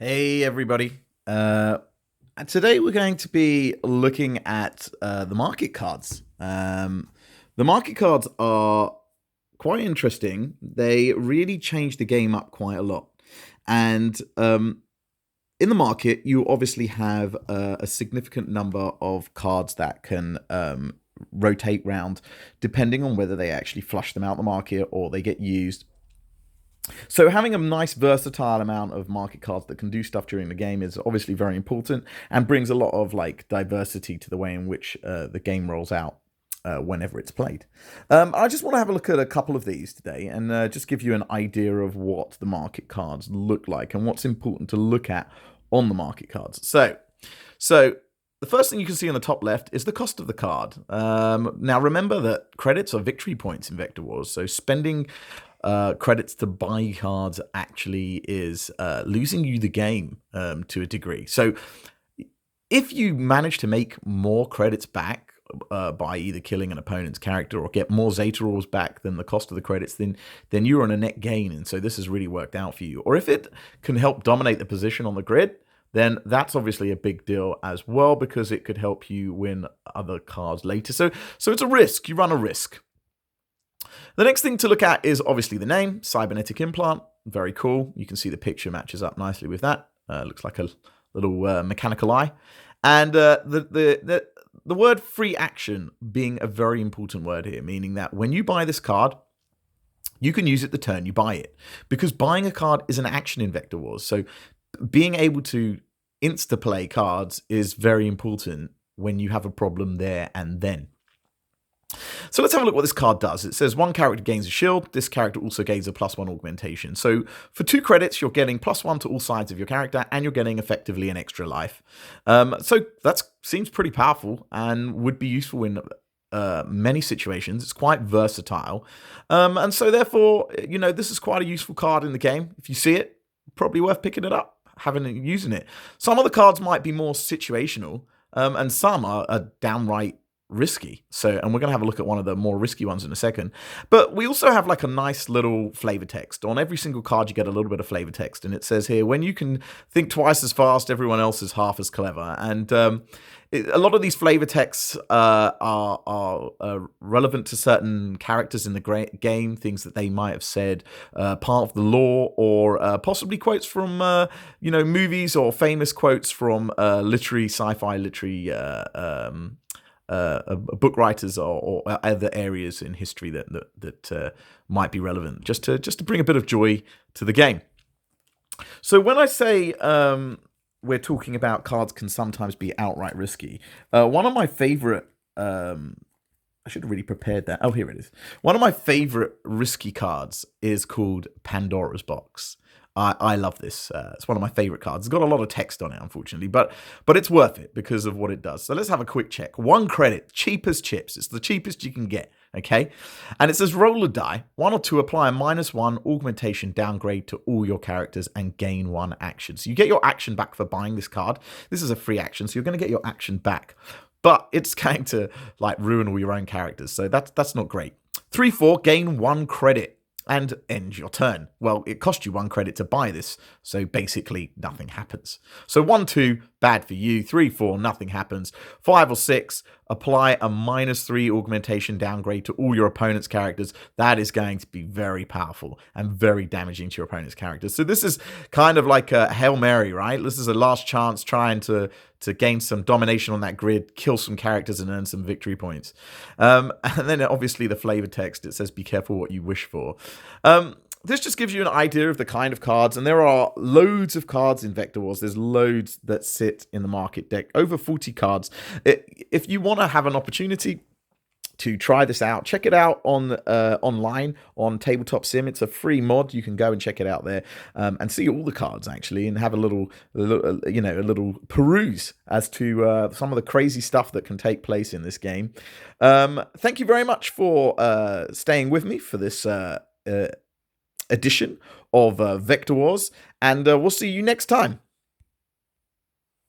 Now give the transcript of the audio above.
Hey, everybody. And today we're going to be looking at the market cards. The market cards are quite interesting. They really change the game up quite a lot. And in the market, you obviously have a significant number of cards that can rotate round depending on whether they actually flush them out the market or they get used. So having a nice versatile amount of market cards that can do stuff during the game is obviously very important and brings a lot of like diversity to the way in which the game rolls out whenever it's played. I just want to have a look at a couple of these today and just give you an idea of what the market cards look like and what's important to look at on the market cards. So the first thing you can see on the top left is the cost of the card. Now remember that credits are victory points in Vector Wars, so spending credits to buy cards actually is losing you the game to a degree. So if you manage to make more credits back by either killing an opponent's character or get more Zeta Orbs back than the cost of the credits, then you're on a net gain, and so this has really worked out for you. Or if it can help dominate the position on the grid, then that's obviously a big deal as well because it could help you win other cards later. So it's a risk. You run a risk. The next thing to look at is obviously the name, Cybernetic Implant. Very cool. You can see the picture matches up nicely with that. Looks like a little mechanical eye. And the word free action being a very important word here, meaning that when you buy this card, you can use it the turn you buy it. Because buying a card is an action in Vector Wars. So being able to insta-play cards is very important when you have a problem there and then. So let's have a look what this card does. It says one character gains a shield. This character also gains a +1 augmentation. So for 2 credits, you're getting +1 to all sides of your character, and you're getting effectively an extra life. So that seems pretty powerful and would be useful in many situations. It's quite versatile. And so therefore, this is quite a useful card in the game. If you see it, probably worth picking it up, having it, using it. Some of the cards might be more situational, and some are downright risky. And we're going to have a look at one of the more risky ones in a second. But we also have like a nice little flavor text. On every single card, you get a little bit of flavor text. And it says here, when you can think twice as fast, everyone else is half as clever. And a lot of these flavor texts are relevant to certain characters in the game, things that they might have said, part of the lore, or possibly quotes from movies or famous quotes from sci-fi literary book writers or other areas in history that might be relevant, just to bring a bit of joy to the game. So when I say we're talking about cards can sometimes be outright risky, one of my favorite I should have really prepared that. Oh, here it is. One of my favorite risky cards is called Pandora's Box. I love this. It's one of my favorite cards. It's got a lot of text on it, unfortunately, but it's worth it because of what it does. So let's have a quick check. 1 credit, cheap as chips. It's the cheapest you can get, okay? And it says roll a die. 1 or 2, apply a -1 augmentation downgrade to all your characters and gain 1 action. So you get your action back for buying this card. This is a free action, so you're going to get your action back. But it's going to like ruin all your own characters, so that's not great. 3-4, gain 1 credit and end your turn. Well, it cost you 1 credit to buy this, so basically nothing happens. So 1-2, bad for you. 3-4, nothing happens. 5 or 6, apply a -3 augmentation downgrade to all your opponent's characters. That is going to be very powerful and very damaging to your opponent's characters. So this is kind of like a Hail Mary, right? This is a last chance trying to gain some domination on that grid, kill some characters and earn some victory points. And then obviously the flavor text, it says be careful what you wish for. This just gives you an idea of the kind of cards, and there are loads of cards in Vector Wars. There's loads that sit in the market deck, over 40 cards. If you want to have an opportunity to try this out, check it out on online on Tabletop Sim. It's a free mod. You can go and check it out there and see all the cards actually, and have a little peruse as to some of the crazy stuff that can take place in this game. Thank you very much for staying with me for this edition of Vector Wars, and we'll see you next time.